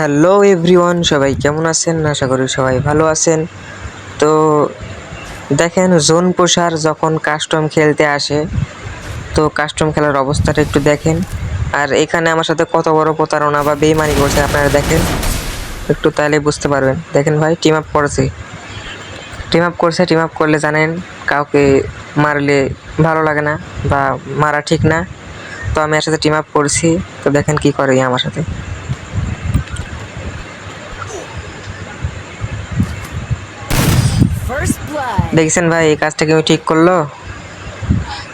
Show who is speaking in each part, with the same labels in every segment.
Speaker 1: Hello everyone, সবাই কেমন আছেন? আশা করি সবাই ভালো আছেন। তো দেখেন, জোন পোষার যখন কাস্টম খেলতে আসে, তো কাস্টম খেলার অবস্থাটা একটু দেখেন। আর এখানে আমার সাথে কত বড় প্রতারণা বা বেইমানি করছে আপনারা দেখেন একটু, তাহলে বুঝতে পারবেন। দেখেন ভাই, টিম আপ করছে, টিম আপ করলে জানেন কাউকে মারলে ভালো লাগে না বা মারা ঠিক না। তো আমি এর সাথে টিম আপ করছি, তো দেখেন কি করে আমার সাথে। দেখছেন ভাই, এই কাজটা কি ঠিক করলো?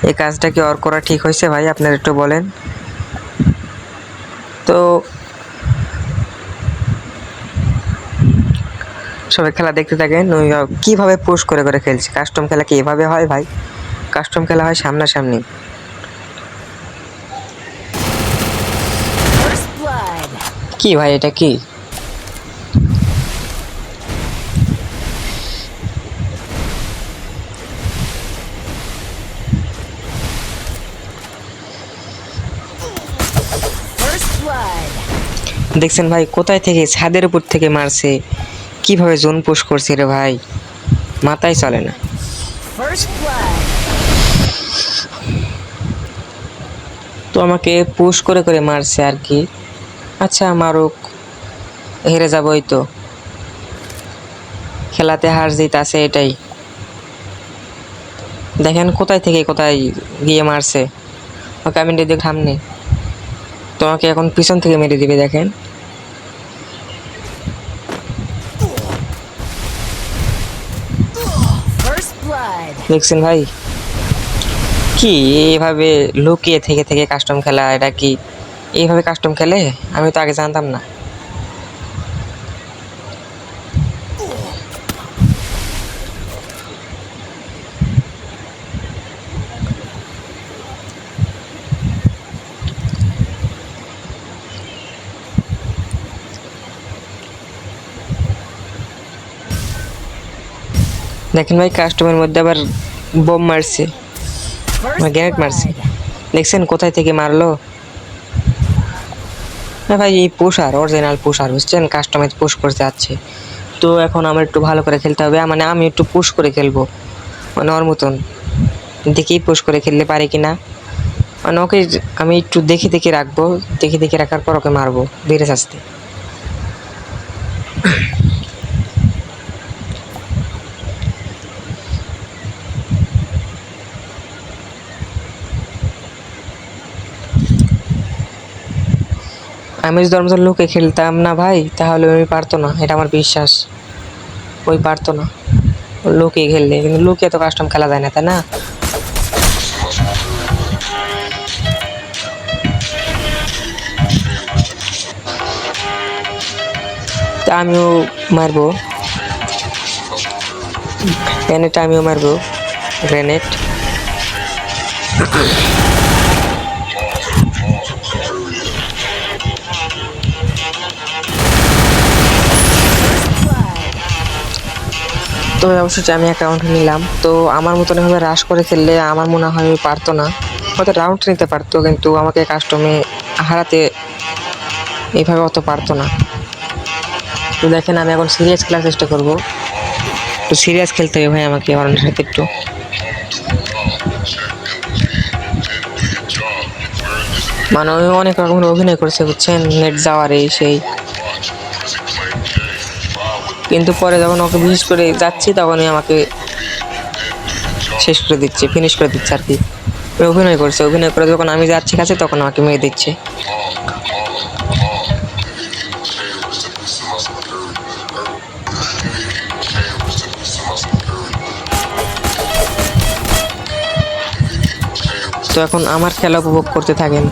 Speaker 1: এই কাজটা কি ওর করা ঠিক হয়েছে ভাই? আপনারা একটু বলেন তো। সবাই খেলা দেখতে থাকেন, ওই কীভাবে পুশ করে করে খেলছে। কাস্টম খেলা কি এভাবে হয় ভাই? কাস্টম খেলা হয় সামনাসামনি। কি ভাই, এটা কি? দেখছেন ভাই, কোথায় থেকে, ছাদের উপর থেকে মারছে, কিভাবে জোন পুশ করছে রে ভাই, মাথায় চলে না। তো আমাকে পুশ করে করে মারছে আর কি। আচ্ছা মারুক, হেরে যাবই তো, খেলাতে হার জিত আছে এটাই। দেখেন কোথায় থেকে কোথায় গিয়ে মারছে, ওকে আমি দিয়ে সামনে, তোমাকে এখন পিছন থেকে মেরে দিবে। দেখেন দেখছেন ভাই, কি এইভাবে লুকিয়ে থেকে থেকে কাস্টম খেলা? এটা কি এইভাবে কাস্টম খেলে? আমি তো আগে জানতাম না। দেখেন ভাই, কাস্টমের মধ্যে আবার বোম মারছে, গ্রেনেড মারছে। দেখছেন কোথায় থেকে মারলো? না ভাই, এই পুষার অরিজিনাল পুষার, বুঝছেন, কাস্টমাইজ পুশ করতে যাচ্ছে। তো এখন আমার একটু ভালো করে খেলতে হবে, মানে আমি একটু পুশ করে খেলবো, মানে ওর মতন দেখি পুশ করে খেলতে পারি কিনা। মানে ওকে আমি একটু দেখে দেখে রাখবো, দেখে দেখে রাখার পর ওকে মারবো ধীরে আস্তে। আমি যদি ওর মতন লুকে খেলতাম না ভাই, তাহলে ওই পারতো না, এটা আমার বিশ্বাস। ওই পারতো না লুকিয়ে খেললে, কিন্তু লুকিয়ে তো কাস্টম খেলা যায় না, তাই না? তা আমিও মারবো গ্রেনেড, আমিও মারবো গ্রেনেড। তো অবশ্যই আমি অ্যাকাউন্ট নিলাম। তো আমার মতন এভাবে রাশ করে খেললে আমার মনে হয় পারতো না, হয়তো রাউন্ড নিতে পারতো, কিন্তু আমাকে কাস্টমে হারাতে এইভাবে অত পারতো না। তো দেখেন, আমি এখন সিরিয়াস খেলার চেষ্টা করবো, একটু সিরিয়াস খেলতে হবে ভাই আমাকে ওর সাথে একটু। মানে ওই অনেক রকমের অভিনয় করেছে, বুঝছেন, নেট যাওয়ার এই সেই, কিন্তু পরে যখন ওকে বিশেষ করে যাচ্ছি তখনই আমাকে শেষ করে দিচ্ছে, ফিনিশ করে দিচ্ছে আর কি। অভিনয় করছে, অভিনয় করে যখন আমি যাচ্ছি কাছে তখন আমাকে মেরে দিচ্ছে। তো এখন আমার খেলা উপভোগ করতে থাকেন।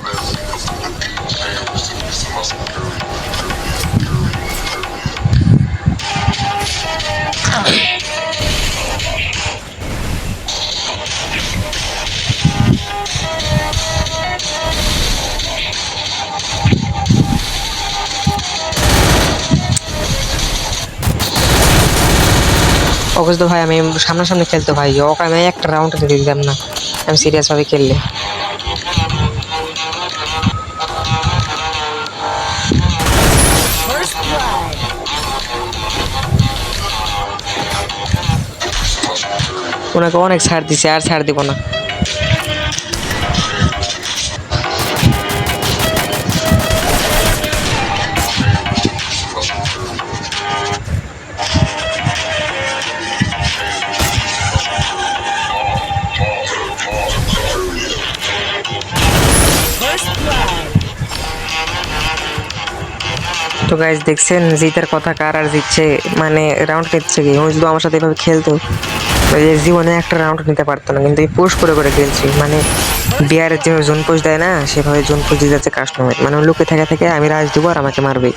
Speaker 1: অবশ্য ভাই আমি সামনাসামনি খেলতে ভাই, ওকে আমি একটা রাউন্ড দিতে দিতাম না আমি সিরিয়াসভাবে খেললে। ওনাকে অনেক ছাড় দিছে, আর ছাড় দিব না। তো গাইজ দেখছেন জিতার কথা কার, আর জিতছে মানে রাউন্ড নিচ্ছে কি। ও যদি আমার সাথে এভাবে খেলতো জীবনে একটা রাউন্ড নিতে পারতো না, কিন্তু এই পুশ করে করে খেলছি। মানে বিয়ারের যে জোন পুশ দেয় না, সেভাবে জোন পুশ দিয়ে যাচ্ছে কাস্টমার। মানে লুকে থেকে থেকে আমি রাজ দেবো আর আমাকে মারবে,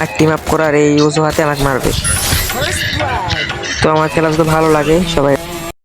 Speaker 1: আর টিম আপ করার এই অজুহাতে আমাকে মারবে। তো আমার খেলা যদি ভালো লাগে সবাই